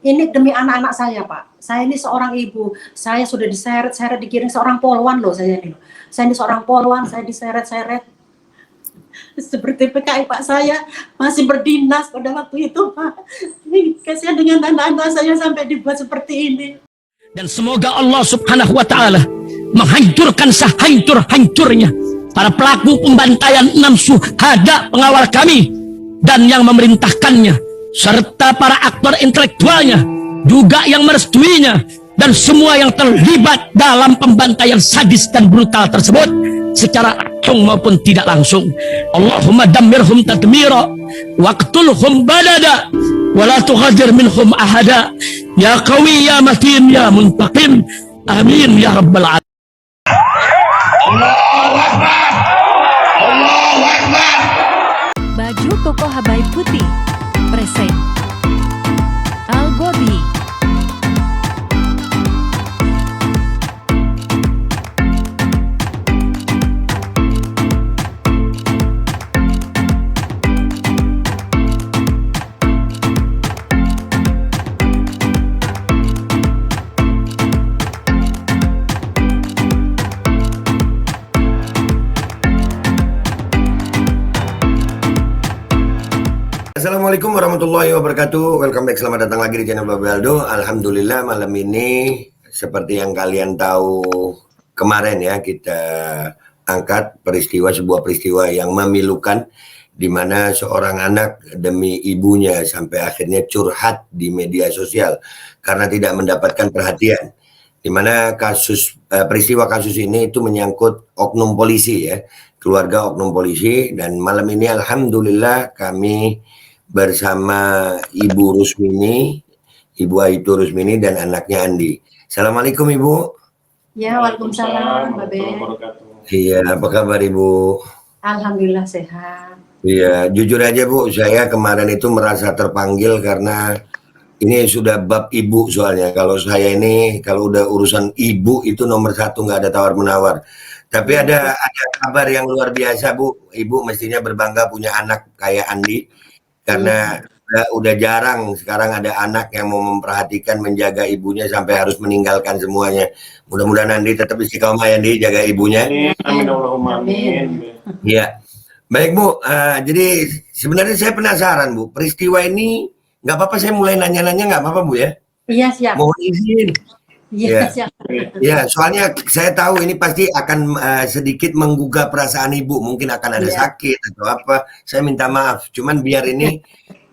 Ini demi anak-anak saya, Pak. Saya ini seorang ibu, saya sudah diseret-seret, dikirim seorang polwan loh saya ini. Saya ini seorang polwan, saya diseret-seret. Seperti PKI Pak saya masih berdinas pada waktu itu, Pak. Kasihan dengan anak-anak saya sampai dibuat seperti ini. Dan semoga Allah Subhanahu wa Ta'ala menghancurkan sehancur-hancurnya para pelaku pembantaian 6 syuhada pengawal kami dan yang memerintahkannya, serta para aktor intelektualnya juga yang merestuinya, dan semua yang terlibat dalam pembantaian sadis dan brutal tersebut secara langsung maupun tidak langsung. Allahumma dammirhum tadmira waqtulhum badada wala tughadir minhum ahada ya qawi ya matin ya muntaqim amin ya rabbal alamin. Allahu Akbar. Allahu Akbar. Baju koko Habaib putih present Al-Godi. Assalamualaikum warahmatullahi wabarakatuh. Welcome back, selamat datang lagi di channel Babe Aldo. Alhamdulillah malam ini seperti yang kalian tahu kemarin ya, kita angkat sebuah peristiwa yang memilukan, di mana seorang anak demi ibunya sampai akhirnya curhat di media sosial karena tidak mendapatkan perhatian. Di mana peristiwa kasus ini itu menyangkut oknum polisi ya, keluarga oknum polisi. Dan malam ini alhamdulillah kami bersama Ibu Rusmini, Ibu Aitu Rusmini dan anaknya Andi. Assalamualaikum Ibu. Ya, waalaikumsalam, Babe. Iya, apa kabar Ibu? Alhamdulillah sehat. Iya, jujur aja Bu, saya kemarin itu merasa terpanggil karena ini sudah bab ibu soalnya. Kalau saya ini, kalau udah urusan ibu itu nomor satu, nggak ada tawar-menawar. Tapi ada kabar yang luar biasa Bu. Ibu mestinya berbangga punya anak kayak Andi. Karena udah jarang sekarang ada anak yang mau memperhatikan, menjaga ibunya sampai harus meninggalkan semuanya. Mudah-mudahan Andi tetap istiqomah ya, Andi, jaga ibunya. Amin. Allahumma amin. Iya. Baik Bu, jadi sebenarnya saya penasaran Bu, peristiwa ini nggak apa-apa saya mulai nanya-nanya, nggak apa-apa Bu ya? Iya, siap. Mohon izin. Iya, Ya. siap. Ya, soalnya saya tahu ini pasti akan sedikit menggugah perasaan Ibu, mungkin akan ada sakit atau apa. Saya minta maaf, cuman biar ini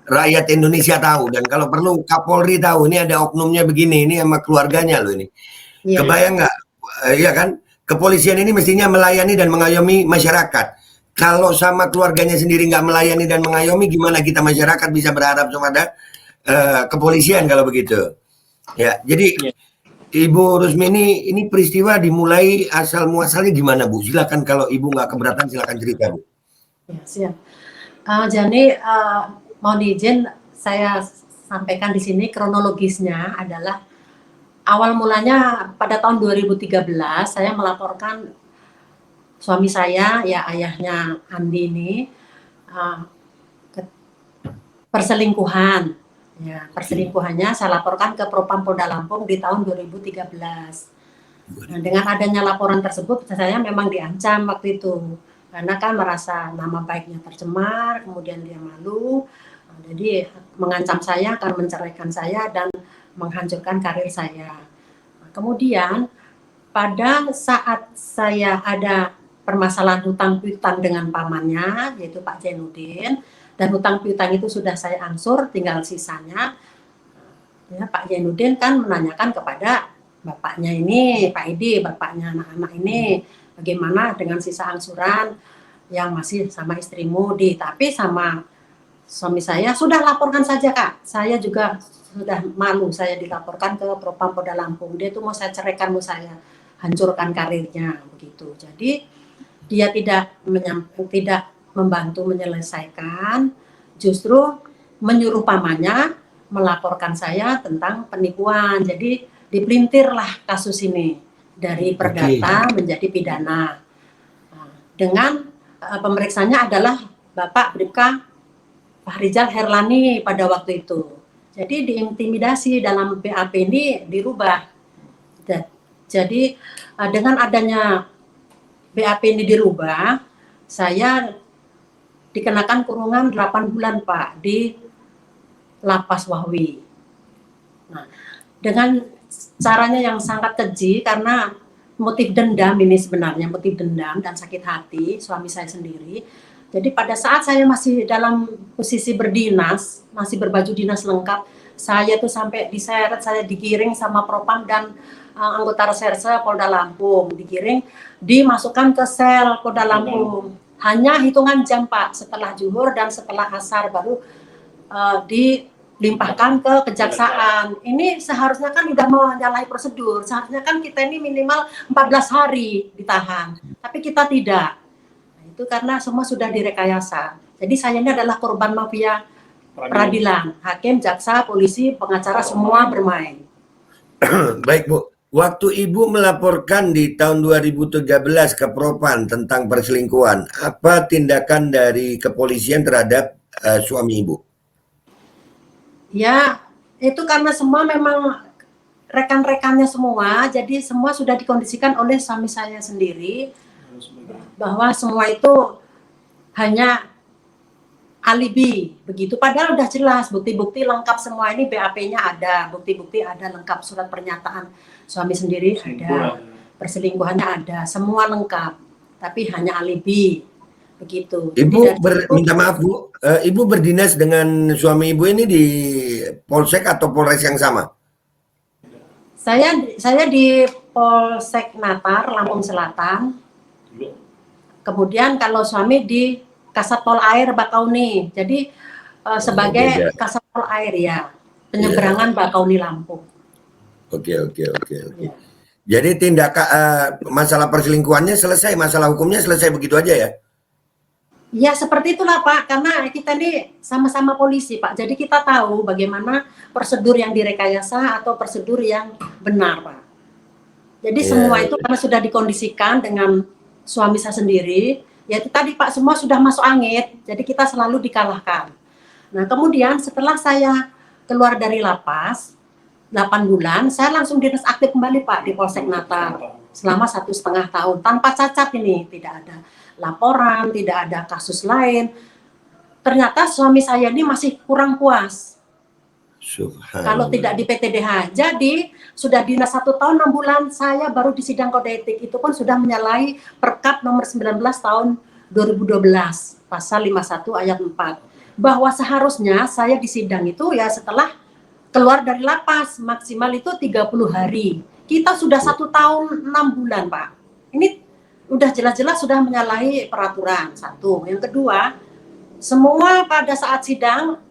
rakyat Indonesia tahu, dan kalau perlu Kapolri tahu ini ada oknumnya begini, ini sama keluarganya loh ini. Iya. Kebayang nggak? Iya kan? Kepolisian ini mestinya melayani dan mengayomi masyarakat. Kalau sama keluarganya sendiri nggak melayani dan mengayomi, gimana kita masyarakat bisa berharap kepada kepolisian kalau begitu? Ya, jadi Ibu Rusmini, ini peristiwa dimulai asal muasalnya gimana Bu? Silakan, kalau Ibu nggak keberatan silakan cerita Bu. Ya, siap. Jadi mohon izin saya sampaikan di sini kronologisnya adalah awal mulanya pada tahun 2013 saya melaporkan suami saya, ya ayahnya Andi ini, perselingkuhan. Ya, perselingkuhannya saya laporkan ke Propam Polda Lampung di tahun 2013. Nah, dengan adanya laporan tersebut saya memang diancam waktu itu. Karena kan merasa nama baiknya tercemar, kemudian dia malu. Nah, jadi mengancam saya akan menceraikan saya dan menghancurkan karir saya. Nah, kemudian pada saat saya ada permasalahan hutang piutang dengan pamannya, yaitu Pak Jainuddin, dan hutang piutang itu sudah saya angsur, tinggal sisanya. Ya, Pak Jainuddin kan menanyakan kepada bapaknya ini, Pak Edi, bapaknya anak-anak ini, bagaimana dengan sisa angsuran yang masih sama istrimu tapi sama suami saya, sudah laporkan saja Kak. Saya juga sudah malu, saya dilaporkan ke Propam Polda Lampung. Dia itu mau saya ceraikan, mau saya hancurkan karirnya begitu. Jadi dia tidak membantu menyelesaikan, justru menyuruh pamannya melaporkan saya tentang penipuan. Jadi dipelintirlah kasus ini dari perdata menjadi pidana. Dengan pemeriksanya adalah Bapak Bribka Fahrizal Herlani pada waktu itu. Jadi diintimidasi dalam BAP ini dirubah. Jadi dengan adanya BAP ini dirubah, saya dikenakan kurungan 8 bulan Pak di Lapas Wahwi. Nah, dengan caranya yang sangat keji karena motif dendam ini sebenarnya, motif dendam dan sakit hati suami saya sendiri. Jadi pada saat saya masih dalam posisi berdinas, masih berbaju dinas lengkap, saya tuh sampai diseret, saya digiring sama Propam dan anggota reserse Polda Lampung, digiring, dimasukkan ke sel Polda Lampung. Hanya hitungan jam Pak, setelah zuhur dan setelah asar baru dilimpahkan ke kejaksaan. Ini seharusnya kan udah menyalahi prosedur, seharusnya kan kita ini minimal 14 hari ditahan, tapi kita tidak. Itu karena semua sudah direkayasa. Jadi saya ini adalah korban mafia peradilan. Hakim, jaksa, polisi, pengacara semua bermain. Baik Bu, waktu Ibu melaporkan di tahun 2013 ke Propam tentang perselingkuhan, apa tindakan dari kepolisian terhadap suami Ibu? Ya, itu karena semua memang rekan-rekannya semua, jadi semua sudah dikondisikan oleh suami saya sendiri bahwa semua itu hanya alibi begitu. Padahal udah jelas bukti-bukti lengkap semua ini, BAP-nya ada, bukti-bukti ada lengkap, surat pernyataan suami sendiri ada, perselingkuhannya ada, semua lengkap. Tapi hanya alibi begitu. Ibu minta maaf Bu, Ibu berdinas dengan suami Ibu ini di Polsek atau Polres yang sama? Saya di Polsek Natar, Lampung Selatan. Kemudian kalau suami di Kasat Pol Air Bakauni, jadi sebagai Kasat Pol Air ya, penyeberangan Bakauni Lampung. Oke. Ya. Jadi tindakan masalah perselingkuhannya selesai, masalah hukumnya selesai begitu aja ya? Ya seperti itulah Pak, karena kita ini sama-sama polisi Pak, jadi kita tahu bagaimana prosedur yang direkayasa atau prosedur yang benar Pak. Jadi semua itu karena sudah dikondisikan dengan suami saya sendiri, yaitu tadi Pak semua sudah masuk angin, jadi kita selalu dikalahkan. Nah kemudian setelah saya keluar dari lapas 8 bulan, saya langsung dinas aktif kembali Pak di Polsek Natar selama 1,5 tahun tanpa cacat ini, tidak ada laporan, tidak ada kasus lain. Ternyata suami saya ini masih kurang puas. Kalau tidak di PTDH, jadi sudah dinas 1 tahun 6 bulan, saya baru di sidang kode etik, itu pun sudah menyalahi Perkap nomor 19 tahun 2012 pasal 51 ayat 4 bahwa seharusnya saya di sidang itu ya setelah keluar dari lapas, maksimal itu 30 hari. Kita sudah 1 tahun 6 bulan Pak. Ini udah jelas-jelas sudah menyalahi peraturan. Satu, yang kedua, semua pada saat sidang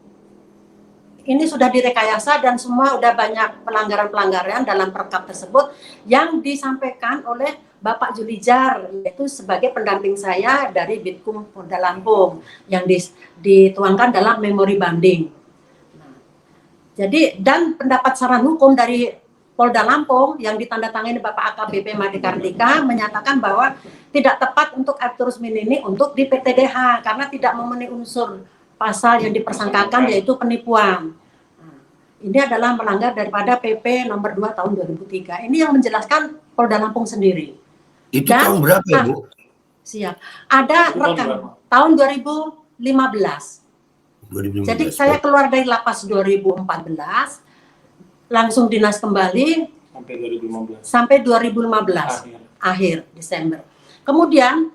ini sudah direkayasa dan semua udah banyak pelanggaran-pelanggaran dalam perkap tersebut yang disampaikan oleh Bapak Julijar, yaitu sebagai pendamping saya dari Bitkum Polda Lampung yang dituangkan dalam memori banding. Nah, jadi dan pendapat saran hukum dari Polda Lampung yang ditandatangani Bapak AKBP Made Kartika menyatakan bahwa tidak tepat untuk Aibturus Minini untuk di PTDH karena tidak memenuhi unsur pasal yang dipersangkakan yaitu penipuan. Nah, ini adalah melanggar daripada PP nomor 2 tahun 2003. Ini yang menjelaskan Polda Lampung sendiri. Itu tahun berapa ya Bu? Siap. Ada rekam tahun 2015. Jadi saya keluar dari lapas 2014, langsung dinas kembali sampai 2015 akhir Desember. Kemudian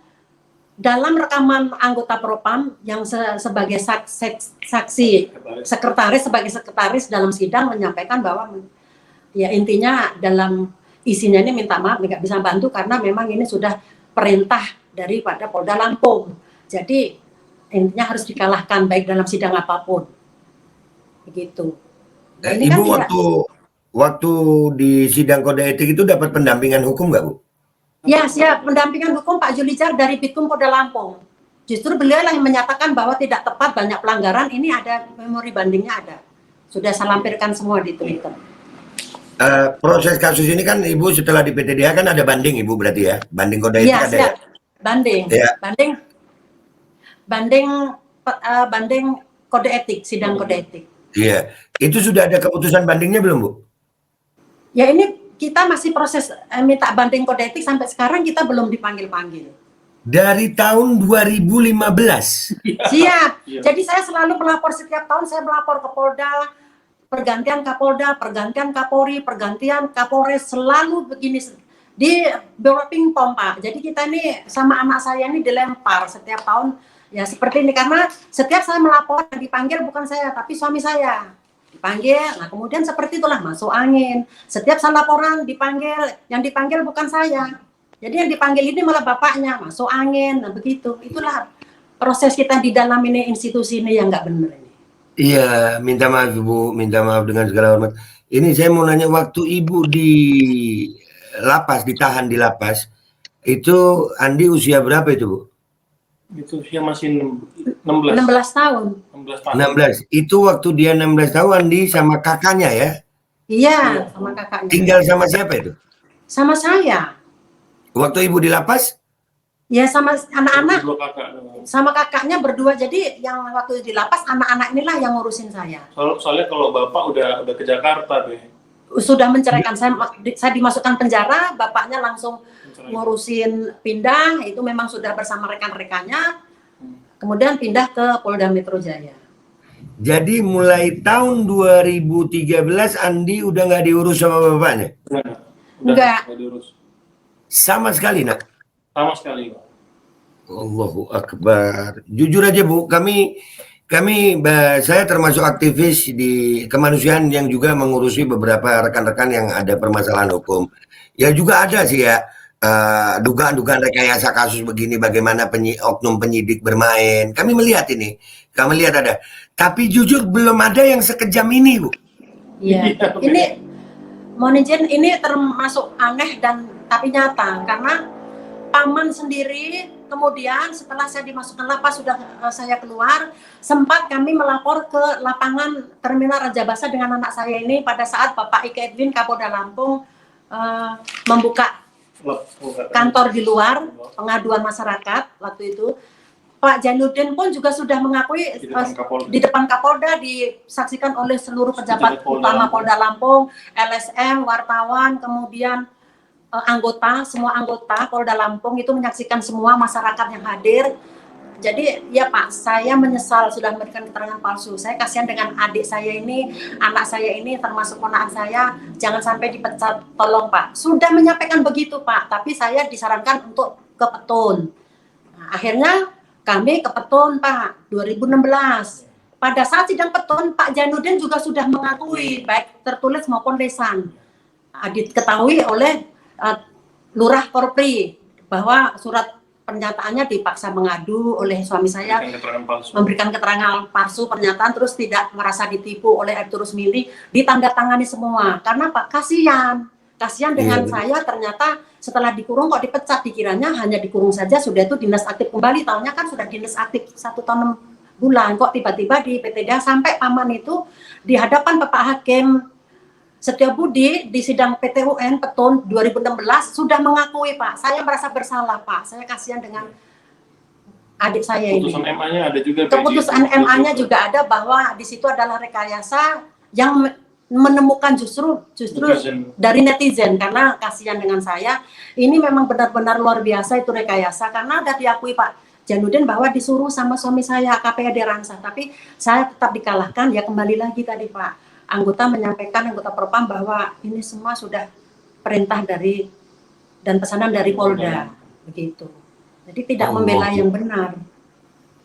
dalam rekaman anggota Propam yang sebagai saksi sekretaris dalam sidang menyampaikan bahwa ya intinya dalam isinya ini minta maaf nggak bisa bantu karena memang ini sudah perintah daripada Polda Lampung. Jadi intinya harus dikalahkan baik dalam sidang apapun. Begitu. Ibu kan waktu di sidang kode etik itu dapat pendampingan hukum nggak Bu? Ya siap, pendampingan hukum Pak Julijar dari Bitkum Polda Lampung. Justru beliau yang menyatakan bahwa tidak tepat banyak pelanggaran, ini ada memori bandingnya ada. Sudah saya lampirkan semua di Twitter. Proses kasus ini kan Ibu setelah di PTDH kan ada banding Ibu berarti ya? Banding kode etik ada ya? Banding. Ya. Banding kode etik, sidang kode etik. Iya, Itu sudah ada keputusan bandingnya belum, Bu? Ya ini kita masih proses minta banding kode etik, sampai sekarang kita belum dipanggil-panggil. Dari tahun 2015. Siap. Iya. Jadi saya selalu melapor, setiap tahun saya melapor ke Polda, pergantian Kapolda, pergantian Kapolri, pergantian Kapolres, selalu begini di bola pingpong, Pak. Jadi kita ini sama anak saya ini dilempar setiap tahun ya seperti ini, karena setiap saya melapor yang dipanggil bukan saya tapi suami saya dipanggil. Nah kemudian seperti itulah masuk angin. Setiap saya laporan dipanggil, yang dipanggil bukan saya. Jadi yang dipanggil ini malah bapaknya, masuk angin. Nah begitu. Itulah proses kita di dalam ini, institusi ini yang nggak benar ini. Iya, minta maaf Bu, minta maaf dengan segala hormat. Ini saya mau nanya, waktu Ibu di lapas, ditahan di lapas, itu Andi usia berapa itu, Bu? Itu usia masih 16 tahun. 16 tahun. 16. Itu waktu dia 16 tahun Andi sama kakaknya ya? Iya, sama kakaknya. Tinggal sama siapa itu? Sama saya. Waktu Ibu di lapas? Ya sama anak-anak, Dua kakak. sama kakaknya berdua. Jadi yang waktu di lapas, anak-anak inilah yang ngurusin saya. Soalnya kalau bapak udah ke Jakarta deh. Sudah menceraikan saya dimasukkan penjara, bapaknya langsung ngurusin pindah, itu memang sudah bersama rekan-rekannya, kemudian pindah ke Polda Metro Jaya. Jadi mulai tahun 2013 Andi udah nggak diurus sama bapaknya? Enggak. Diurus. Sama sekali, nak? Sama sekali, Pak. Allahu Akbar. Jujur aja Bu, saya termasuk aktivis di kemanusiaan yang juga mengurusi beberapa rekan-rekan yang ada permasalahan hukum. Ya juga ada sih ya, dugaan-dugaan rekayasa kasus begini, bagaimana oknum penyidik bermain. Kami melihat ada. Tapi jujur belum ada yang sekejam ini, Bu. Iya. Ini mohon izin, ini termasuk aneh dan tapi nyata, karena paman sendiri kemudian setelah saya dimasukkan lapas, sudah saya keluar, sempat kami melapor ke lapangan Terminal Raja Basa dengan anak saya ini pada saat Bapak Ika Edwin Kapolda Lampung membuka kantor di luar pengaduan masyarakat waktu itu. Pak Jainuddin pun juga sudah mengakui di depan Kapolda, disaksikan oleh seluruh pejabat utama Polda Lampung, LSM, wartawan, kemudian semua anggota Polda Lampung itu menyaksikan, semua masyarakat yang hadir. Jadi ya Pak, saya menyesal sudah memberikan keterangan palsu. Saya kasihan dengan adik saya ini, anak saya ini, termasuk ponakan saya, jangan sampai dipecat, tolong Pak. Sudah menyampaikan begitu Pak, tapi saya disarankan untuk ke Petun. Nah, akhirnya kami ke Petun Pak, 2016. Pada saat sidang Petun, Pak Jainuddin juga sudah mengakui, baik tertulis maupun lisan. Diketahui oleh Lurah Korpri bahwa surat pernyataannya dipaksa mengadu oleh suami saya, memberikan keterangan palsu, pernyataan, terus tidak merasa ditipu oleh Aibtu Rusmili, ditandatangani semua. Karena Pak, kasihan dengan saya, ternyata setelah dikurung kok dipecat, dikiranya hanya dikurung saja sudah itu dinas aktif kembali, tahunya kan sudah dinas aktif 1 tahun 6 bulan, kok tiba-tiba di PTDA. Sampai paman itu di hadapan Bapak Hakim Setiabudi di sidang PT UN Petun 2016 sudah mengakui Pak, saya merasa bersalah Pak, saya kasihan dengan adik saya ini. Keputusan MA-nya ada juga. Keputusan MA-nya juga ada bahwa di situ adalah rekayasa yang menemukan justru dari netizen, karena kasihan dengan saya. Ini memang benar-benar luar biasa itu rekayasa, karena ada diakui Pak Jainuddin bahwa disuruh sama suami saya KPAD Ransah, tapi saya tetap dikalahkan. Ya kembali lagi tadi Pak, anggota menyampaikan, anggota Propam, bahwa ini semua sudah perintah dari dan pesanan dari Polda, begitu. Jadi tidak membela yang benar.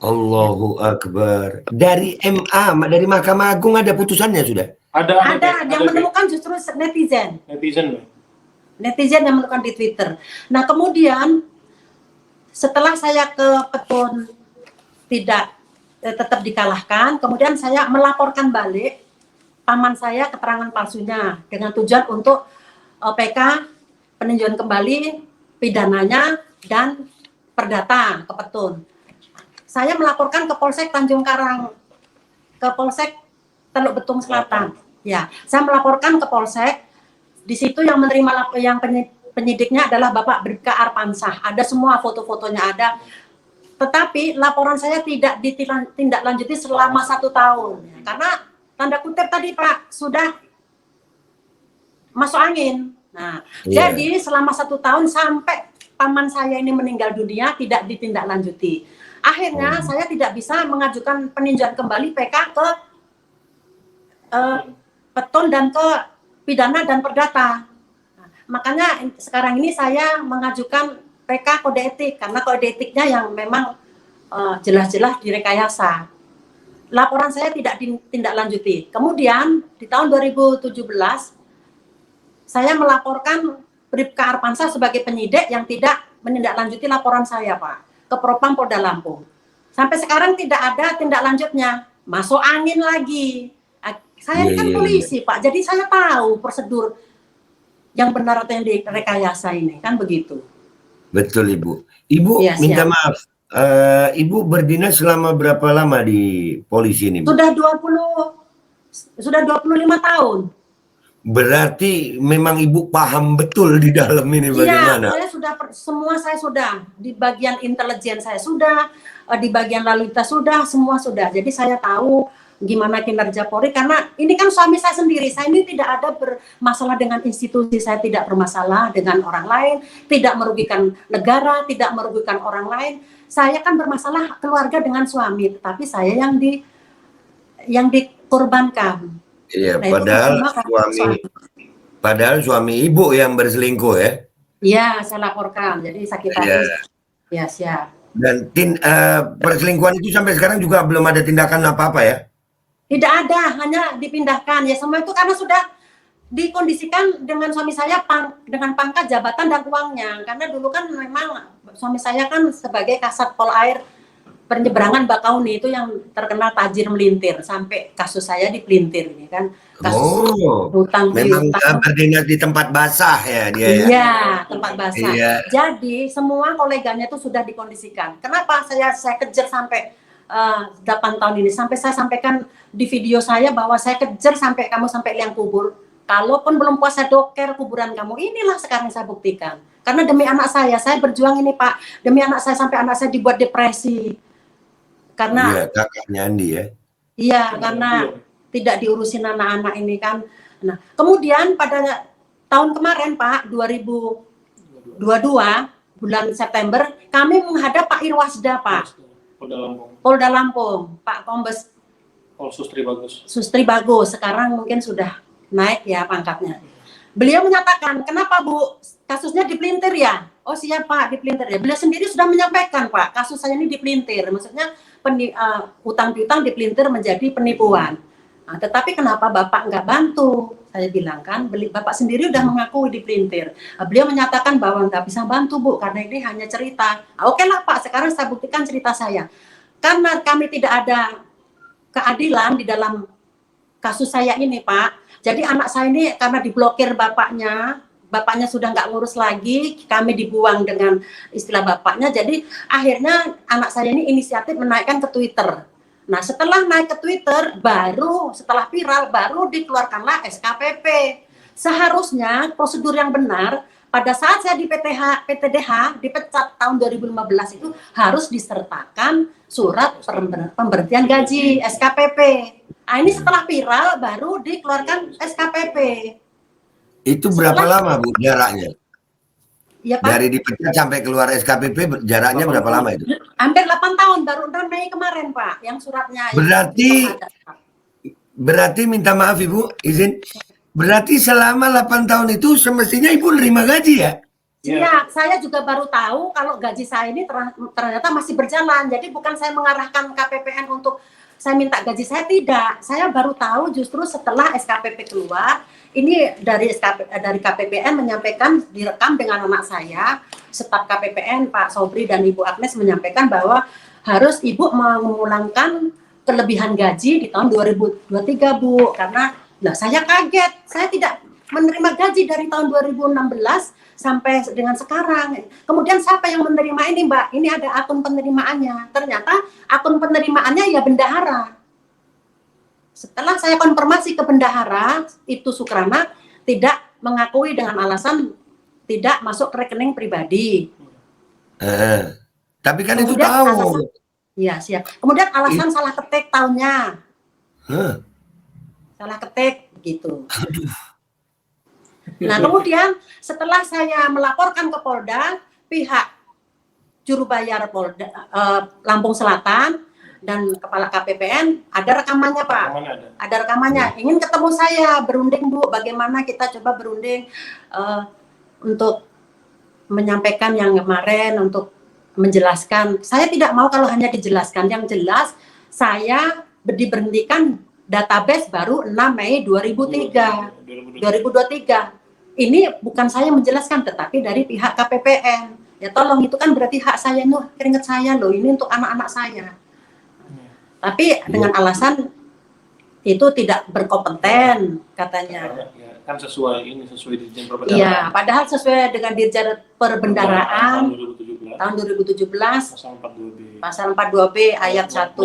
Allahu Akbar. Dari MA, dari Mahkamah Agung ada putusannya sudah? Ada yang menemukan justru netizen. Netizen yang menemukan di Twitter. Nah kemudian setelah saya ke Petun tidak tetap dikalahkan, kemudian saya melaporkan balik paman saya keterangan palsunya dengan tujuan untuk PK, peninjauan kembali pidananya dan perdata ke Petun. Saya melaporkan ke Polsek Tanjung Karang, ke Polsek Teluk Betung Selatan. Ya, saya melaporkan ke Polsek. Di situ yang menerima penyidiknya adalah Bapak Bribka Arpansah. Ada semua foto-fotonya ada. Tetapi laporan saya tidak ditindaklanjuti selama 1 tahun. Karena tanda kutip tadi Pak, sudah masuk angin. Nah, Iya. jadi selama 1 tahun sampai paman saya ini meninggal dunia tidak ditindaklanjuti. Akhirnya saya tidak bisa mengajukan peninjauan kembali PK ke Petun dan ke Pidana dan Perdata. Nah, makanya sekarang ini saya mengajukan PK kode etik karena kode etiknya yang memang jelas-jelas direkayasa. Laporan saya tidak ditindaklanjuti. Kemudian di tahun 2017 saya melaporkan Bribka Arpansa sebagai penyidik yang tidak menindaklanjuti laporan saya, Pak, ke Propam Polda Lampung. Sampai sekarang tidak ada tindak lanjutnya. Masuk angin lagi. Saya kan polisi, Pak. Jadi saya tahu prosedur yang benar atau yang direkayasa ini, kan begitu. Betul, Ibu. Ibu Iya, minta siap. maaf. Ibu berdinas selama berapa lama di polisi ini, Bu? Sudah 25 tahun. Berarti memang Ibu paham betul di dalam ini bagaimana? Iya, saya sudah di bagian intelijen saya sudah, di bagian lalu lintas sudah, semua sudah. Jadi saya tahu gimana kinerja Polri karena ini kan suami saya sendiri. Saya ini tidak ada bermasalah dengan institusi, saya tidak bermasalah dengan orang lain, tidak merugikan negara, tidak merugikan orang lain. Saya kan bermasalah keluarga dengan suami, tetapi saya yang dikorbankan. Iya, Nah, padahal suami Ibu yang berselingkuh ya? Iya, saya laporkan. Jadi sakit hati. Iya. Ya, siap. Dan perselingkuhan itu sampai sekarang juga belum ada tindakan apa-apa ya? Tidak ada, hanya dipindahkan. Ya semua itu karena sudah dikondisikan dengan suami saya dengan pangkat jabatan dan uangnya. Karena dulu kan memang suami saya kan sebagai Kasat Pol Air Penyeberangan Bakauni itu yang terkenal tajir melintir sampai kasus saya dipelintir ini kan. Kasus hutang memang piutang. berdinas di tempat basah ya dia ya? Iya, tempat basah. Iya. Jadi semua koleganya itu sudah dikondisikan. Kenapa saya kejar sampai 8 tahun ini? Sampai saya sampaikan di video saya bahwa saya kejar sampai kamu sampai liang kubur. Kalaupun belum puasa doker kuburan kamu, inilah sekarang saya buktikan. Karena demi anak saya berjuang ini Pak. Demi anak saya sampai anak saya dibuat depresi. Karena Iya, kakaknya Andi ya? iya, karena tidak diurusin anak-anak ini kan. Nah, kemudian pada tahun kemarin Pak, 2022 bulan September, kami menghadap Pak Irwasda Pak. Polda Lampung. Polda Lampung, Pak Kombes Sustri Bagus. Sustri Bagus, sekarang mungkin sudah naik ya pangkatnya. Beliau menyatakan, kenapa Bu, kasusnya dipelintir ya? Oh siap Pak, dipelintir ya. Beliau sendiri sudah menyampaikan Pak, kasus saya ini dipelintir. Maksudnya utang piutang dipelintir menjadi penipuan. Nah, tetapi kenapa Bapak nggak bantu? Saya bilang kan, Bapak sendiri udah mengakui dipelintir. Beliau menyatakan bahwa nggak bisa bantu Bu, karena ini hanya cerita. Oke lah Pak, sekarang saya buktikan cerita saya. Karena kami tidak ada keadilan di dalam kasus saya ini Pak. Jadi anak saya ini karena diblokir bapaknya sudah nggak ngurus lagi, kami dibuang dengan istilah bapaknya. Jadi akhirnya anak saya ini inisiatif menaikkan ke Twitter. Nah setelah naik ke Twitter, setelah viral, baru dikeluarkanlah SKPP. Seharusnya prosedur yang benar, pada saat saya di PTDH, dipecat tahun 2015 itu harus disertakan surat pemberhentian gaji, SKPP. Nah, ini setelah viral, baru dikeluarkan SKPP. Itu berapa lama Bu jaraknya? Ya, Pak. Dari dipecat sampai keluar SKPP jaraknya berapa lama itu? Hampir 8 tahun, baru Mei kemarin Pak, yang suratnya. Berarti minta maaf Ibu, izin. Berarti selama 8 tahun itu semestinya Ibu nerima gaji ya? Iya, saya juga baru tahu kalau gaji saya ini ternyata masih berjalan. Jadi bukan saya mengarahkan KPPN untuk saya minta gaji saya, tidak. Saya baru tahu justru setelah SKPP keluar. Ini dari KPPN menyampaikan, direkam dengan anak saya, staf KPPN Pak Sobri dan Ibu Agnes menyampaikan bahwa harus Ibu mengulangkan kelebihan gaji di tahun 2023 Bu, karena saya kaget, saya tidak menerima gaji dari tahun 2016 sampai dengan sekarang. Kemudian siapa yang menerima ini Mbak? Ini ada akun penerimaannya. Ternyata akun penerimaannya ya bendahara. Setelah saya konfirmasi ke bendahara, itu Sukrana tidak mengakui dengan alasan tidak masuk ke rekening pribadi. Tapi kan kemudian itu tahu. Iya siap. Kemudian alasan salah ketik tahunnya. salah ketik gitu. Nah kemudian setelah saya melaporkan ke Polda, pihak juru bayar Polda Lampung Selatan dan kepala KPPN ada rekamannya Pak. Rekamannya ada. Ada rekamannya. Ingin ketemu saya, berunding Bu, bagaimana kita coba berunding untuk menyampaikan yang kemarin, untuk menjelaskan. Saya tidak mau kalau hanya dijelaskan, yang jelas saya diberhentikan database baru 6 Mei 2003. 2023. Ini bukan saya menjelaskan, tetapi dari pihak KPPN. Ya tolong, itu kan berarti hak saya, keringat saya loh, ini untuk anak-anak saya. Tapi dengan alasan itu tidak berkompeten katanya. Ya, kan sesuai Dirjen Perbendaharaan. Iya, padahal sesuai dengan Dirjen Perbendaharaan tahun 2017 pasal 42B ayat 1.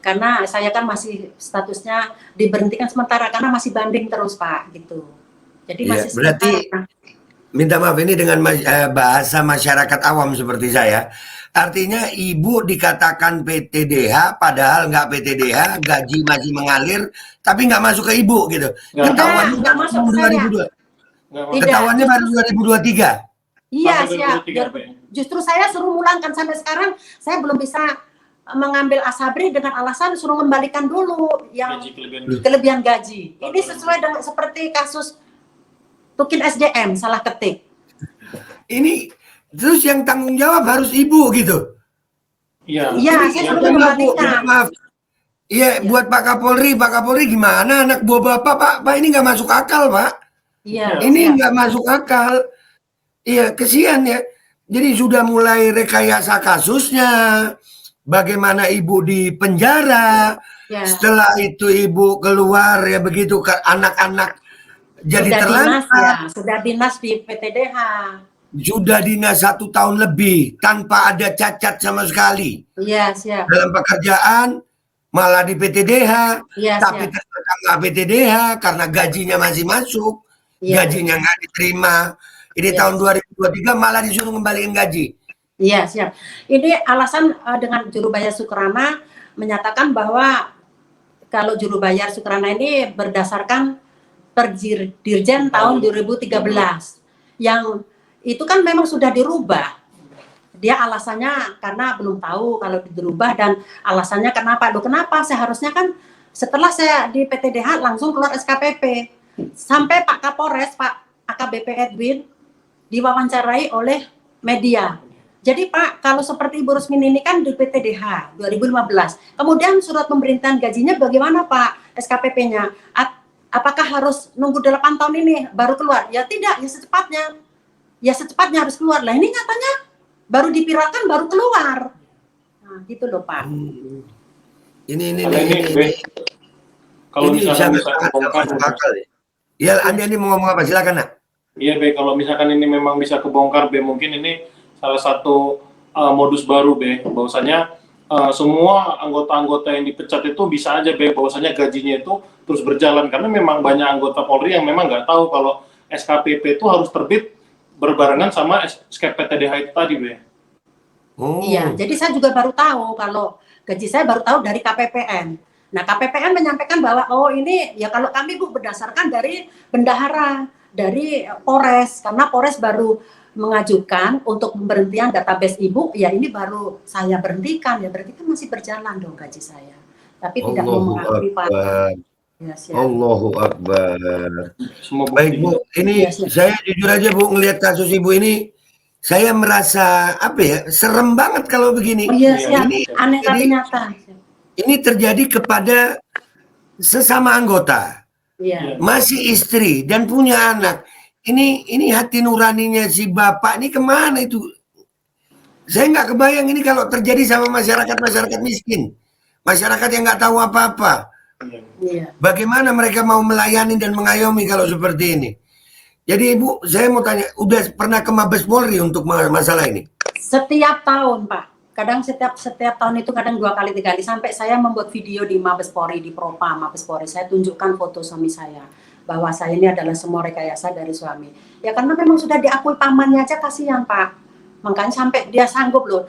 Karena saya kan masih statusnya diberhentikan sementara karena masih banding terus Pak gitu. Jadi Ya, masih berarti minta maaf ini dengan bahasa masyarakat awam seperti saya. Artinya ibu dikatakan PTDH padahal nggak PTDH, gaji masih mengalir tapi nggak masuk ke ibu gitu. Ketahuannya nggak masuk ke saya. Ketahuannya baru 2023. Iya, siap. Justru saya suruh mulangkan sampai sekarang saya belum bisa mengambil asabri dengan alasan suruh kembalikan dulu yang kelebihan gaji. Ini sesuai dengan seperti kasus Tukin SDM salah ketik. Ini terus yang tanggung jawab harus ibu gitu. Iya. Iya, saya sudah kembalikan. Maaf. Iya, buat Pak Kapolri gimana anak buah Bapak, Pak ini nggak masuk akal, Pak. Iya. Ini nggak masuk akal. Iya, kesian ya. Jadi sudah mulai rekayasa kasusnya. Bagaimana ibu di penjara. Ya. Setelah itu ibu keluar ya begitu anak-anak jadi terlantar. Sudah dinas di PTDH. Sudah dinas 1 tahun lebih tanpa ada cacat sama sekali. Iya, siap. Dalam pekerjaan malah di PTDH, Iya, tapi ternyata nggak PTDH karena gajinya masih masuk, gajinya nggak diterima. Ini tahun 2023 malah disuruh kembaliin gaji. Iya, siap. Ini alasan dengan juru bayar Sukrana menyatakan bahwa kalau juru bayar Sukrana ini berdasarkan Dirjen tahun 2013 yang itu kan memang sudah dirubah. Dia alasannya karena belum tahu kalau dirubah dan alasannya kenapa? Loh kenapa? Seharusnya kan setelah saya di PTDH langsung keluar SKPP. Sampai Pak Kapolres, Pak AKBP Edwin diwawancarai oleh media. Jadi Pak, kalau seperti Ibu Rusmini ini kan di PTDH 2015. Kemudian surat pemerintahan gajinya bagaimana Pak SKPP-nya? Apakah harus nunggu 8 tahun ini baru keluar? Ya tidak, ya secepatnya. Ya secepatnya harus keluar. Lah ini nyatanya baru dipirakan baru keluar. Nah, gitu loh Pak. Ini kalau misalkan bisa kebongkar ya. Anda ini mau ngomong apa? Silakan nak. Iya Be, kalau misalkan ini memang bisa kebongkar Be, mungkin ini salah satu modus baru Be, bahwasanya semua anggota-anggota yang dipecat itu bisa aja Be, bahwasanya gajinya itu terus berjalan karena memang banyak anggota Polri yang memang nggak tahu kalau SKPP itu harus terbit berbarengan sama SKPTDH itu tadi Be. Iya, jadi saya juga baru tahu kalau gaji saya baru tahu dari KPPN. Nah KPPN menyampaikan bahwa oh ini ya kalau kami Bu berdasarkan dari bendahara, dari Polres, karena Polres baru mengajukan untuk pemberhentian database Ibu, ya ini baru saya berhentikan, ya berarti kan masih berjalan dong gaji saya. Tapi tidak mau mengakui Pak. Ya, Allahu Akbar. Baik Bu, ini saya jujur aja Bu ngelihat kasus Ibu ini, saya merasa apa ya, serem banget kalau begini. Oh iya, ini aneh tapi nyata. Ini terjadi kepada sesama anggota. Iya. Masih istri dan punya anak. Ini hati nuraninya si bapak ini kemana itu? Saya nggak kebayang ini kalau terjadi sama masyarakat miskin, masyarakat yang nggak tahu apa-apa. Iya. Bagaimana mereka mau melayani dan mengayomi kalau seperti ini? Jadi Ibu, saya mau tanya, udah pernah ke Mabes Polri untuk masalah ini? Setiap tahun Pak, kadang setiap tahun itu kadang 2 kali 3 kali, sampai saya membuat video di Mabes Polri, di Propam Mabes Polri, saya tunjukkan foto suami saya bahwa saya ini adalah semua rekayasa dari suami. Ya karena memang sudah diakui pamannya aja, kasihan Pak. Makanya sampai dia sanggup loh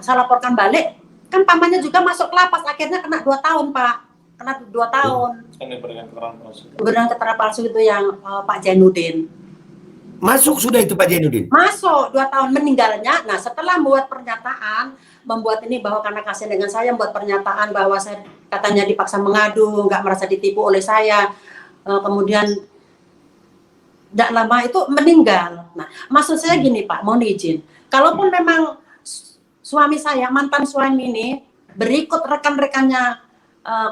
saya laporkan balik, kan pamannya juga masuk lapas, akhirnya kena 2 tahun Pak. kena 2 tahun. Kan diberikan keterangan palsu. Berdasarkan keterangan palsu itu yang Pak Jainuddin. Masuk sudah itu Pak Jainuddin? Masuk 2 tahun meninggalnya. Nah setelah membuat pernyataan, membuat ini bahwa karena kasihan dengan saya, membuat pernyataan bahwa saya katanya dipaksa mengadu, nggak merasa ditipu oleh saya. Kemudian tidak lama itu meninggal. Nah maksud saya gini Pak, mohon izin. Kalaupun memang suami saya, mantan suami ini berikut rekan-rekannya,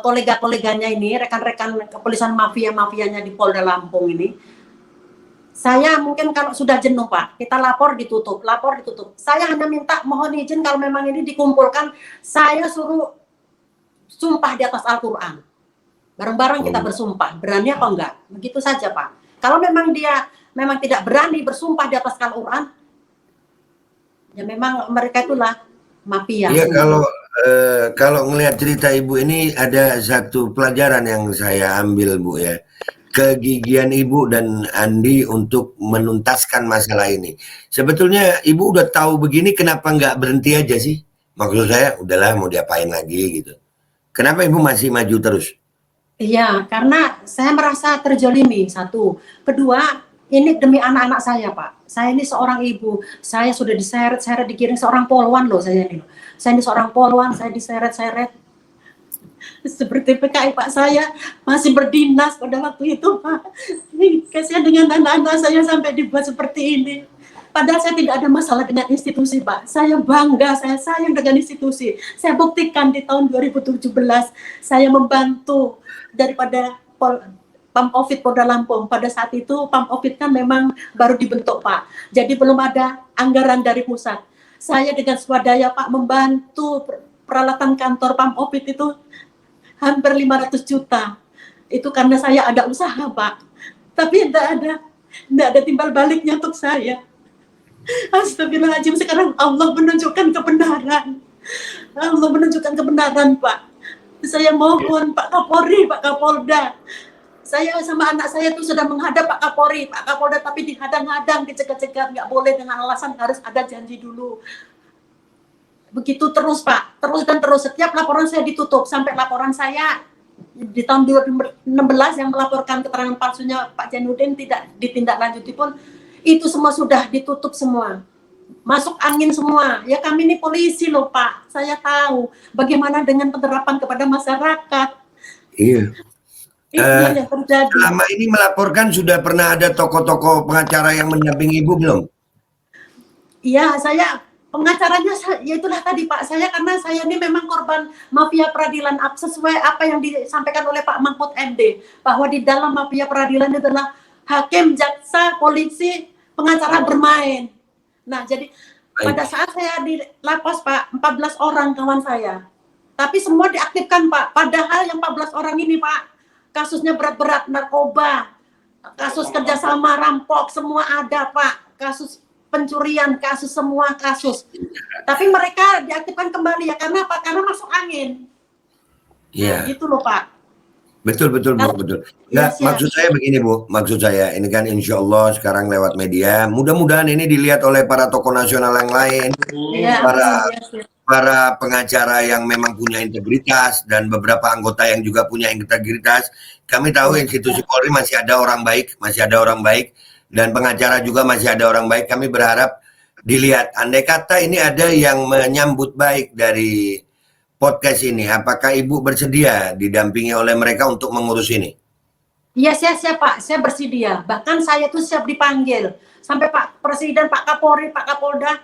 kolega-koleganya ini, rekan-rekan kepolisian mafia-mafianya di Polda Lampung ini, saya mungkin kalau sudah jenuh Pak, kita lapor ditutup. Saya hanya minta mohon izin kalau memang ini dikumpulkan, saya suruh sumpah di atas Al-Quran. Bareng-bareng kita bersumpah, berani apa enggak? Begitu saja Pak. Kalau memang dia memang tidak berani bersumpah di atas Al-Quran, ya memang mereka itulah mafia. Iya, kalau ngelihat cerita Ibu ini ada satu pelajaran yang saya ambil Bu ya. Kegigihan Ibu dan Andi untuk menuntaskan masalah ini. Sebetulnya Ibu udah tahu begini, kenapa nggak berhenti aja sih? Maksud saya, udahlah mau diapain lagi gitu. Kenapa Ibu masih maju terus? Iya, karena saya merasa terjolimi, satu. Kedua, ini demi anak-anak saya Pak. Saya ini seorang ibu, saya sudah diseret-seret, digiring seorang polwan loh saya ini. Saya ini seorang polwan, saya diseret-seret. Seperti PKI Pak, saya masih berdinas pada waktu itu Pak. Kasihan dengan anak-anak saya sampai dibuat seperti ini. Padahal saya tidak ada masalah dengan institusi Pak. Saya bangga, saya sayang dengan institusi. Saya buktikan di tahun 2017 saya membantu daripada Pam-Ovid Polda Lampung. Pada saat itu Pam-Ovid kan memang baru dibentuk Pak. Jadi belum ada anggaran dari pusat. Saya dengan swadaya Pak membantu peralatan kantor Pam-Ovid itu hampir 500 juta. Itu karena saya ada usaha Pak. Tapi tidak ada timbal baliknya untuk saya. Astagfirullahaladzim, sekarang Allah menunjukkan kebenaran. Allah menunjukkan kebenaran Pak. Saya mohon Pak Kapolri, Pak Kapolda. Saya sama anak saya itu sudah menghadap Pak Kapolri, Pak Kapolda, tapi dihadang-hadang, dicegat-cegat, nggak boleh dengan alasan harus ada janji dulu. Begitu terus Pak, terus dan terus. Setiap laporan saya ditutup, sampai laporan saya di tahun 2016 yang melaporkan keterangan palsunya Pak Jainuddin tidak ditindaklanjuti pun, itu semua sudah ditutup semua. Masuk angin semua. Ya kami ini polisi loh Pak, saya tahu bagaimana dengan penerapan kepada masyarakat. Iya. Itu yang terjadi. Selama ini melaporkan sudah pernah ada tokoh-tokoh pengacara yang mendampingi Ibu belum? Iya, saya pengacaranya, ya itulah tadi Pak, saya karena saya ini memang korban mafia peradilan sesuai apa yang disampaikan oleh Pak Mahfud MD, bahwa di dalam mafia peradilan itu adalah hakim, jaksa, polisi, pengacara bermain. Nah, jadi pada saat saya di lapas Pak, 14 orang kawan saya, tapi semua diaktifkan Pak, padahal yang 14 orang ini Pak, kasusnya berat-berat, narkoba, kasus kerjasama rampok, semua ada Pak, kasus pencurian, kasus semua kasus. Tapi mereka diaktifkan kembali ya, karena apa? Karena masuk angin. Iya. Gitu loh Pak. Betul Bu, betul. Nah, maksud saya begini Bu, maksud saya ini kan insya Allah sekarang lewat media, mudah-mudahan ini dilihat oleh para tokoh nasional yang lain, para pengacara yang memang punya integritas dan beberapa anggota yang juga punya integritas. Kami tahu institusi Polri masih ada orang baik, dan pengacara juga masih ada orang baik. Kami berharap dilihat. Andai kata ini ada yang menyambut baik dari podcast ini, apakah Ibu bersedia didampingi oleh mereka untuk mengurus ini? Iya, siap Pak, saya bersedia. Bahkan saya tuh siap dipanggil. Sampai Pak Presiden, Pak Kapolri, Pak Kapolda,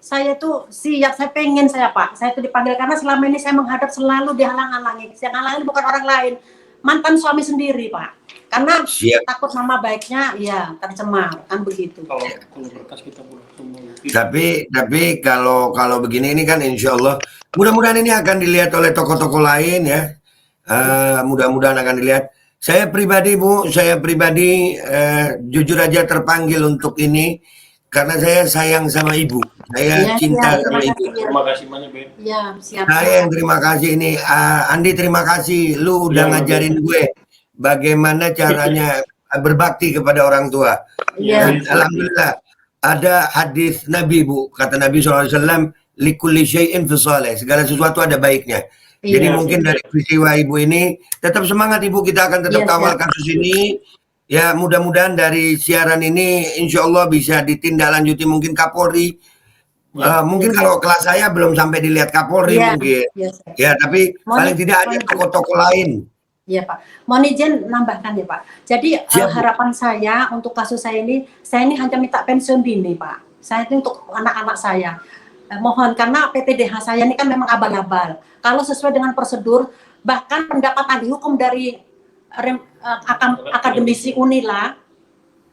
saya tuh siap, saya pengen Pak. Saya tuh dipanggil karena selama ini saya menghadap selalu dihalang-halangi. Yang halangi bukan orang lain, mantan suami sendiri Pak. Karena takut nama baiknya ya tercemar, kan begitu. Kalau berkas kita Tapi kalau begini ini kan insya Allah mudah-mudahan ini akan dilihat oleh tokoh-tokoh lain ya. Mudah-mudahan akan dilihat. Saya pribadi Bu, jujur aja terpanggil untuk ini karena saya sayang sama Ibu. Saya cinta sama Ibu. Terima kasih banyak Ben. Ya, siap. Saya yang terima kasih ini. Andi terima kasih, lu udah ngajarin gue bagaimana caranya berbakti kepada orang tua. Dan alhamdulillah ada hadis Nabi Bu, kata Nabi SAW, likulli syai'in fi salih, segala sesuatu ada baiknya. Jadi Iya, mungkin dari peristiwa Ibu ini tetap semangat Ibu, kita akan tetap Iya, kawal siap. kasus ini. Ya mudah-mudahan dari siaran ini insya Allah bisa ditindaklanjuti mungkin Kapolri. Mungkin Iya. kalau kelas saya belum sampai dilihat Kapolri Iya, mungkin. iya, siap. Ya tapi Mohon paling tidak ada mohon izin. tokoh-tokokoh lain. Iya Pak, mohon izin nambahkan ya Pak. Jadi Siap, Bu. harapan saya untuk kasus saya ini hanya minta pensiun dini Pak. Saya ini untuk anak-anak saya. Mohon, karena PTDH saya ini kan memang abal-abal. Kalau sesuai dengan prosedur, bahkan pendapat ahli hukum dari akademisi Unila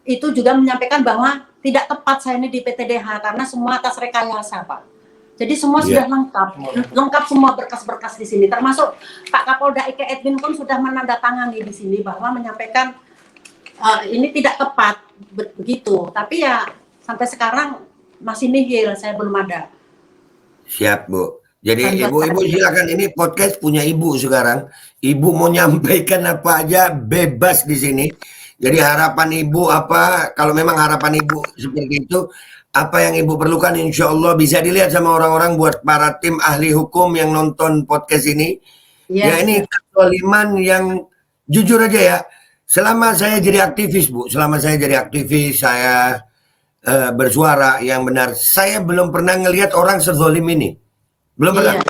itu juga menyampaikan bahwa tidak tepat saya ini di PTDH karena semua atas rekayasa Pak. Jadi semua Iya. sudah lengkap semua berkas-berkas di sini, termasuk Pak Kapolda Ike Edwin pun sudah menandatangani di sini bahwa menyampaikan ini tidak tepat begitu. Tapi ya sampai sekarang masih nihil, saya belum ada. Siap Bu. Jadi ibu-ibu silakan, ini podcast punya Ibu sekarang. Ibu mau nyampaikan apa aja bebas di sini. Jadi harapan Ibu apa, kalau memang harapan Ibu seperti itu, apa yang Ibu perlukan insya Allah bisa dilihat sama orang-orang buat para tim ahli hukum yang nonton podcast ini. Ya ini kezaliman yang jujur aja ya. Selama saya jadi aktivis Bu, saya bersuara yang benar. Saya belum pernah ngelihat orang sezolim ini. Belum pernah.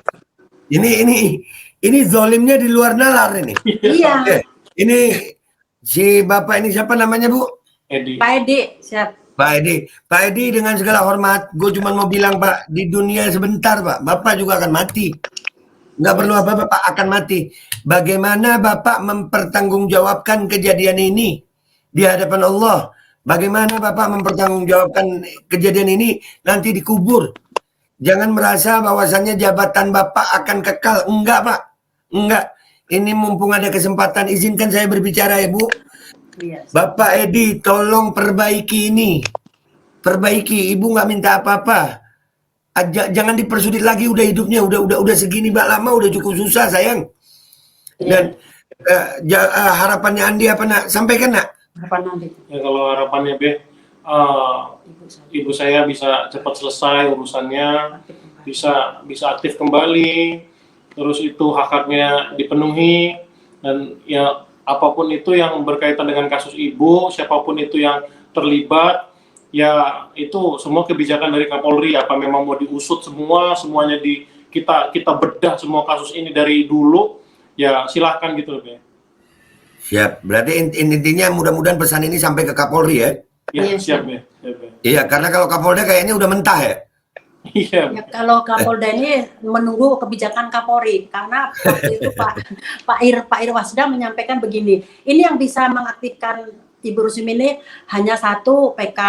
Ini zolimnya di luar nalar ini. Iya. Ini si Bapak ini siapa namanya Bu? Edi. Pak Edi, siap. Pak Edi dengan segala hormat, gue cuma mau bilang Pak, di dunia sebentar Pak, Bapak juga akan mati. Nggak perlu apa-apa, Pak akan mati. Bagaimana Bapak mempertanggungjawabkan kejadian ini di hadapan Allah? Bagaimana Bapak mempertanggungjawabkan kejadian ini nanti dikubur? Jangan merasa bahwasannya jabatan Bapak akan kekal. Enggak Pak, enggak. Ini mumpung ada kesempatan, izinkan saya berbicara ya Bu. Bapak Edi, tolong perbaiki ini. Perbaiki, Ibu nggak minta apa-apa. Jangan dipersulit lagi, udah hidupnya udah segini Mbak, lama udah cukup susah sayang. Dan harapannya Andi apa nak? Sampaikan nak. Harapan Andi. Ya kalau harapannya ibu saya bisa cepat selesai urusannya, bisa aktif kembali, terus itu hak-haknya dipenuhi, dan ya apapun itu yang berkaitan dengan kasus ibu, siapapun itu yang terlibat, ya itu semua kebijakan dari Kapolri. Apa memang mau diusut semuanya kita bedah semua kasus ini dari dulu, ya silahkan gitu loh. Siap, berarti intinya mudah-mudahan pesan ini sampai ke Kapolri ya. Ya, siap ya. Iya, karena kalau Kapolda kayaknya udah mentah ya. Iya. Ya, kalau Kapolda ini menunggu kebijakan Kapolri, karena waktu itu Pak Irwasda menyampaikan begini, ini yang bisa mengaktifkan Ibu Rusmini ini hanya satu PK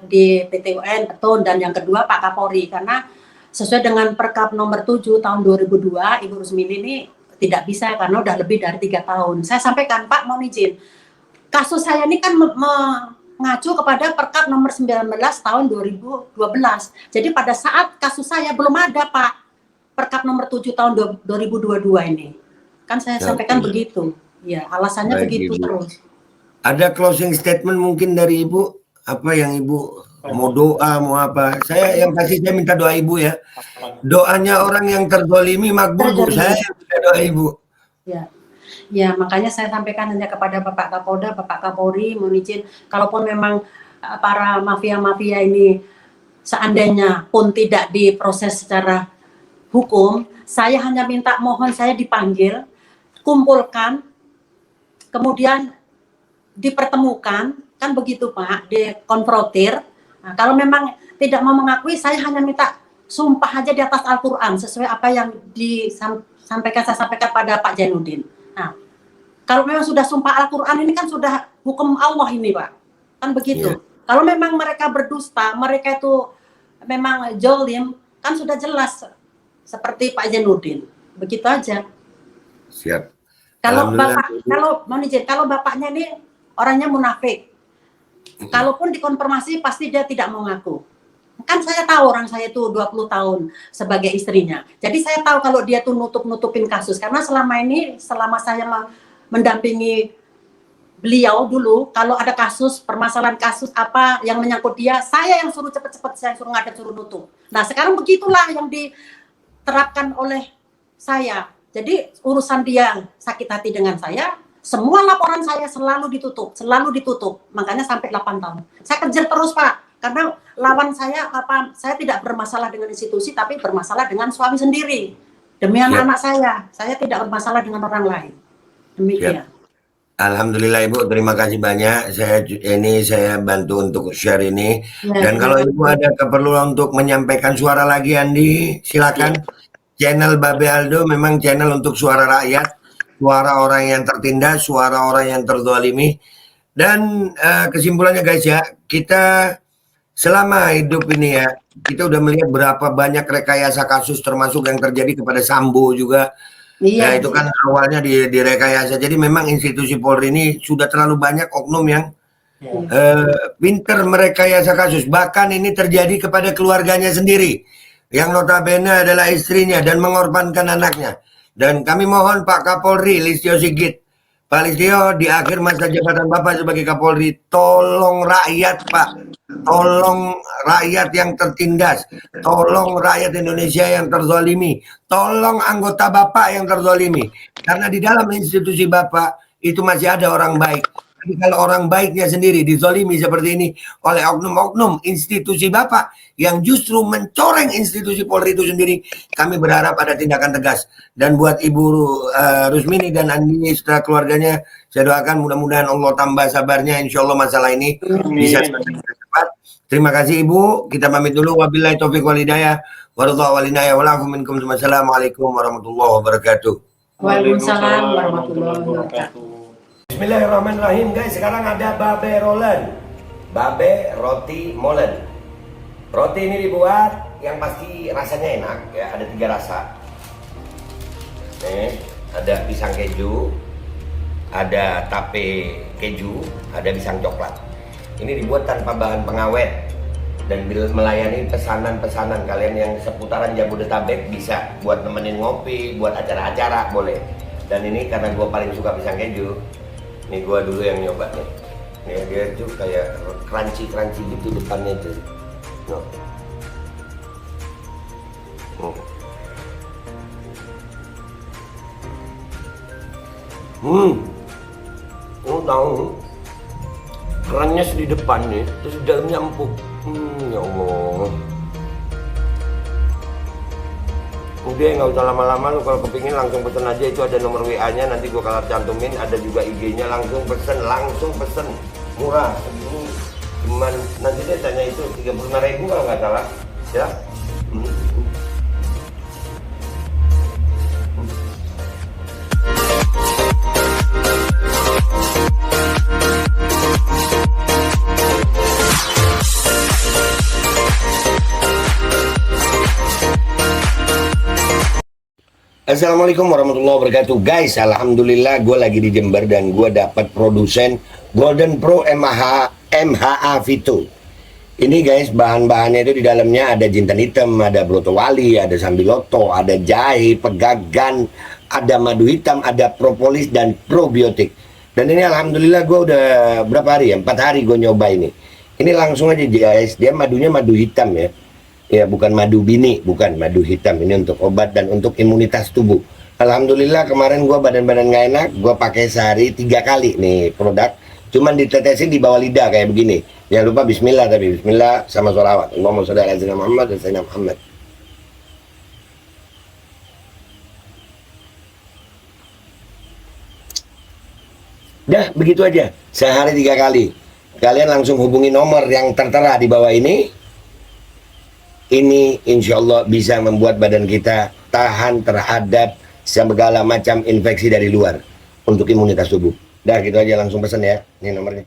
di PT UN betul, dan yang kedua Pak Kapolri, karena sesuai dengan Perkap nomor 7 tahun 2002 Ibu Rusmini ini tidak bisa karena udah lebih dari 3 tahun. Saya sampaikan Pak, mohon izin, kasus saya ini kan mengacu kepada Perkap nomor 19 tahun 2012. Jadi pada saat kasus saya belum ada Pak Perkap nomor 7 tahun 2022 ini. Kan saya sampaikan begitu. Ya, alasannya Baik, begitu Ibu. terus. Ada closing statement mungkin dari Ibu? Apa yang Ibu mau doa, mau apa? Saya minta doa Ibu ya. Doanya orang yang terzolimi makbul Bu. Saya minta doa Ibu. Ya, makanya saya sampaikan hanya kepada Bapak Kapolda, Bapak Kapolri, mohon izin, kalaupun memang para mafia-mafia ini seandainya pun tidak diproses secara hukum, saya hanya minta mohon saya dipanggil, kumpulkan, kemudian dipertemukan, kan begitu Pak, dikonfrontir. Nah, kalau memang tidak mau mengakui, saya hanya minta sumpah aja di atas Al-Quran, sesuai apa yang saya sampaikan pada Pak Jainuddin. Nah, kalau memang sudah sumpah Al-Quran ini kan sudah hukum Allah ini Pak, kan begitu. Kalau memang mereka berdusta, mereka itu memang jolim, kan sudah jelas seperti Pak Jainuddin, begitu aja. Siap. Kalau bapaknya ini orangnya munafik, kalaupun dikonfirmasi pasti dia tidak mau ngaku. Kan saya tahu orang saya itu 20 tahun sebagai istrinya. Jadi saya tahu kalau dia tuh nutupin kasus. Karena selama saya mendampingi beliau dulu, kalau ada permasalahan kasus apa yang menyangkut dia, saya yang suruh cepet-cepet, saya suruh ngadep, suruh nutup. Nah sekarang begitulah yang diterapkan oleh saya. Jadi urusan dia sakit hati dengan saya, semua laporan saya selalu ditutup. Makanya sampai 8 tahun. Saya kejar terus, Pak. Karena lawan saya saya tidak bermasalah dengan institusi, tapi bermasalah dengan suami sendiri. Demi anak-anak saya tidak bermasalah dengan orang lain. Demikian. Alhamdulillah Ibu, terima kasih banyak. Saya bantu untuk share ini. Dan kalau Ibu ada keperluan untuk menyampaikan suara lagi, Andi, silakan. Channel Babe Aldo memang channel untuk suara rakyat, suara orang yang tertindas, suara orang yang terzalimi. Dan kesimpulannya guys ya, kita selama hidup ini ya, kita udah melihat berapa banyak rekayasa kasus termasuk yang terjadi kepada Sambo juga. Ya itu kan awalnya direkayasa. Jadi memang institusi Polri ini sudah terlalu banyak oknum yang pinter merekayasa kasus. Bahkan ini terjadi kepada keluarganya sendiri, yang notabene adalah istrinya dan mengorbankan anaknya. Dan kami mohon Pak Kapolri Listio Sigit, Pak Listio, di akhir masa jabatan Bapak sebagai Kapolri, tolong rakyat Pak, tolong rakyat yang tertindas, tolong rakyat Indonesia yang terzalimi, tolong anggota Bapak yang terzalimi. Karena di dalam institusi Bapak itu masih ada orang baik. Tapi kalau orang baiknya sendiri dizalimi seperti ini oleh oknum-oknum institusi Bapak yang justru mencoreng institusi Polri itu sendiri, kami berharap ada tindakan tegas. Dan buat Ibu Rusmini dan Andi setelah keluarganya, saya doakan mudah-mudahan Allah tambah sabarnya, insya Allah masalah ini bisa cepat. Terima kasih Ibu, kita pamit dulu. Wabillahi taufiq wal hidayah. Wassalamualaikum warahmatullahi wabarakatuh. Waalaikumsalam warahmatullahi wabarakatuh. Bismillahirrahmanirrahim guys, sekarang ada Babe Rolen, Babe Roti Molen. Roti ini dibuat yang pasti rasanya enak ya, ada 3 rasa. Nih, ada pisang keju, ada tape keju, ada pisang coklat. Ini dibuat tanpa bahan pengawet dan melayani pesanan-pesanan kalian yang seputaran Jabodetabek, bisa buat nemenin ngopi, buat acara-acara boleh. Dan ini karena gue paling suka pisang keju, nih gue dulu yang nyoba nih. Nih dia tuh kayak crunchy gitu depannya tuh. No. Tahu kerannya di depan nih, terus di dalamnya empuk. Ya Allah. Udah nggak usah lama-lama, lu kalau kepingin langsung pesen aja, itu ada nomor WA-nya, nanti gua kalau cantumin, ada juga IG-nya, langsung pesen, murah segini, cuman nanti dia tanya itu 35.000 kalau nggak salah ya. Assalamualaikum warahmatullahi wabarakatuh guys. Alhamdulillah gue lagi di Jember dan gue dapat produsen Golden Pro MHA Vito. Ini guys, bahan-bahannya itu di dalamnya ada jintan hitam, ada broto wali, ada sambiloto, ada jahe, pegagan, ada madu hitam, ada propolis dan probiotik. Dan ini alhamdulillah gue udah berapa hari ya, 4 hari gue nyoba ini. Ini langsung aja guys, dia madunya madu hitam ya. Ya bukan madu bini, bukan madu hitam. Ini untuk obat dan untuk imunitas tubuh. Alhamdulillah kemarin gua badan-badan nggak enak, gua pakai sehari 3 kali nih produk. Cuman ditetesin di bawah lidah kayak begini. Jangan lupa bismillah, tapi bismillah sama sholawat. Allahumma sholli ala sayyidina Muhammad dan sayyidina Muhammad. Dah begitu aja, sehari 3 kali. Kalian langsung hubungi nomor yang tertera di bawah ini. Ini insya Allah bisa membuat badan kita tahan terhadap segala macam infeksi dari luar untuk imunitas tubuh. Dah gitu aja, langsung pesan ya, ini nomornya.